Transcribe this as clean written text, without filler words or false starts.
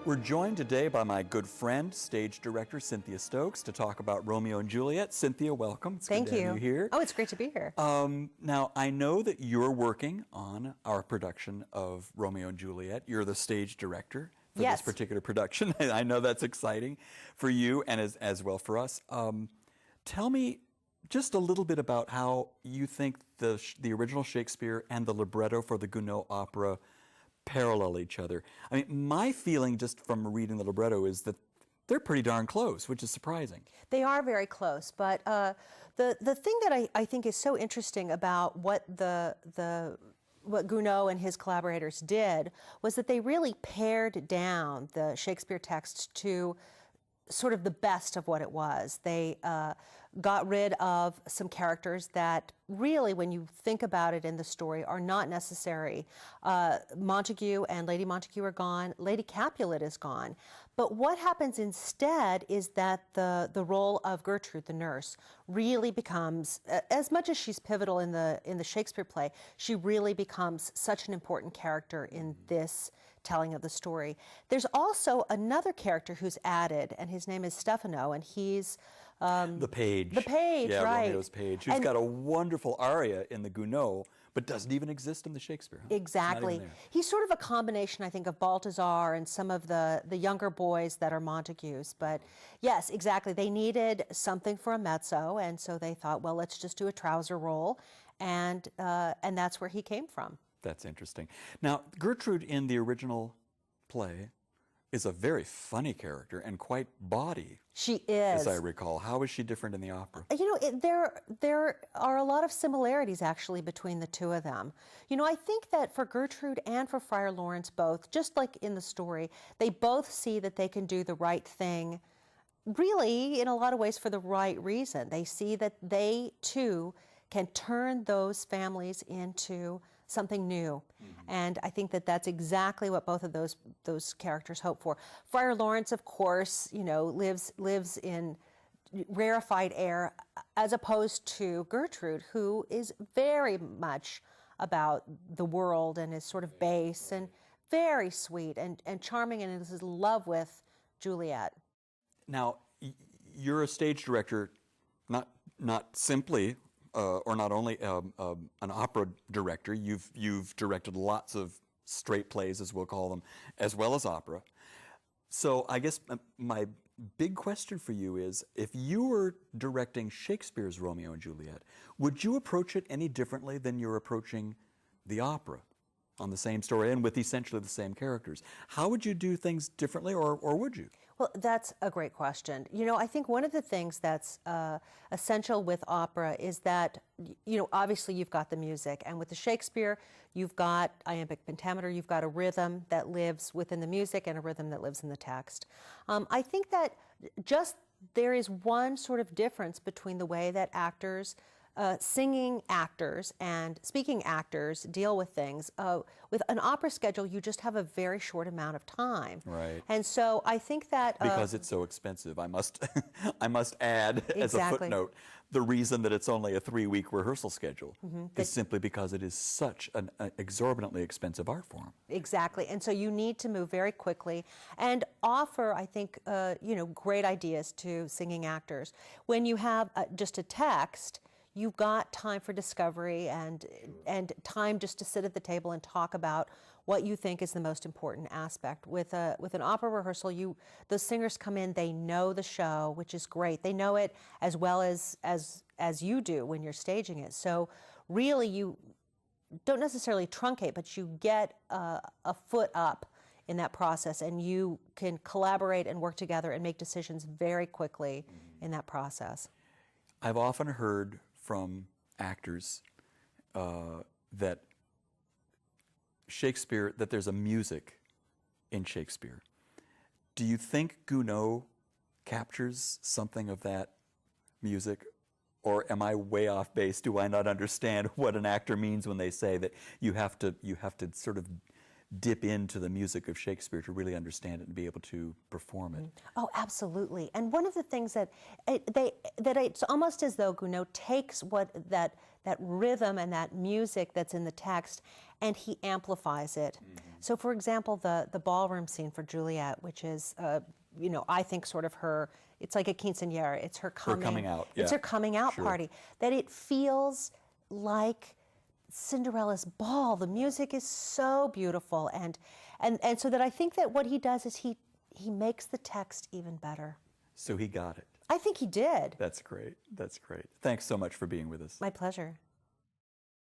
We're joined today by my good friend, stage director Cynthia Stokes, to talk about Romeo and Juliet. Cynthia, welcome. It's Thank good to you. have you here. Oh, it's great to be here. Now, I know that you're working on our production of Romeo and Juliet. You're the stage director for Yes. this particular production. I know that's exciting for you and as well for us. Tell me just a little bit about how you think the original Shakespeare and the libretto for the Gounod opera parallel each other. I mean, my feeling just from reading the libretto is that they're pretty darn close, which is surprising. They are very close, but the thing that I think is so interesting about what what Gounod and his collaborators did was that they really pared down the Shakespeare text to sort of the best of what it was. They got rid of some characters that really, when you think about it in the story, are not necessary. Montague and Lady Montague are gone. Lady Capulet is gone. But what happens instead is that the role of Gertrude, the nurse, really becomes, as much as she's pivotal in the Shakespeare play, she really becomes such an important character in this telling of the story. There's also another character who's added, and his name is Stefano, and he's the page. The page, yeah, right. Romeo's page, who's got a wonderful aria in the Gounod, but doesn't even exist in the Shakespeare. Huh? Exactly. He's sort of a combination, I think, of Balthazar and some of the younger boys that are Montagues. But yes, exactly. They needed something for a mezzo, and so they thought, well, let's just do a trouser role, and that's where he came from. That's interesting. Now, Gertrude in the original play is a very funny character and quite bawdy. She is. As I recall. How is she different in the opera? You know, there are a lot of similarities, actually, between the two of them. You know, I think that for Gertrude and for Friar Lawrence both, just like in the story, they both see that they can do the right thing, really, in a lot of ways, for the right reason. They see that they, too, can turn those families into something new. And I think that that's exactly what both of those characters hope for. Friar Lawrence, of course, you know, lives in rarefied air, as opposed to Gertrude, who is very much about the world and is sort of base and very sweet and charming and is in love with Juliette. Now, you're a stage director, not simply or not only an opera director. You've directed lots of straight plays, as we'll call them, as well as opera. So I guess my big question for you is, if you were directing Shakespeare's Romeo and Juliet, would you approach it any differently than you're approaching the opera on the same story and with essentially the same characters? How would you do things differently, or would you? Well, that's a great question. You know, I think one of the things that's essential with opera is that, you know, obviously you've got the music, and with the Shakespeare, you've got iambic pentameter, you've got a rhythm that lives within the music and a rhythm that lives in the text. I think that just there is one sort of difference between the way that actors, singing actors and speaking actors deal with things. With an opera schedule, you just have a very short amount of time. Right. And so I think that because it's so expensive, I must I must add as a Exactly. footnote, the reason that it's only a 3-week rehearsal schedule is simply because it is such an exorbitantly expensive art form. Exactly, and so you need to move very quickly and offer, I think, you know, great ideas to singing actors. When you have just a text, you've got time for discovery and time just to sit at the table and talk about what you think is the most important aspect. With an opera rehearsal, the singers come in, they know the show, which is great. They know it as well as you do when you're staging it. So really, you don't necessarily truncate, but you get a foot up in that process, and you can collaborate and work together and make decisions very quickly in that process. I've often heard from actors that there's a music in Shakespeare. Do you think Gounod captures something of that music, or am I way off base? Do I not understand what an actor means when they say that you have to sort of dip into the music of Shakespeare to really understand it and be able to perform it. Oh, absolutely. And one of the things that it's almost as though Gounod takes that rhythm and that music that's in the text and he amplifies it. So, for example, the ballroom scene for Juliette, which is, I think sort of it's like a quinceañera. It's her coming out. It's Yeah. her coming out Sure. party. That it feels like Cinderella's ball. The music is so beautiful, and so that I think that what he does is he makes the text even better. So he got it. I think he did. That's great. That's great. Thanks so much for being with us. My pleasure.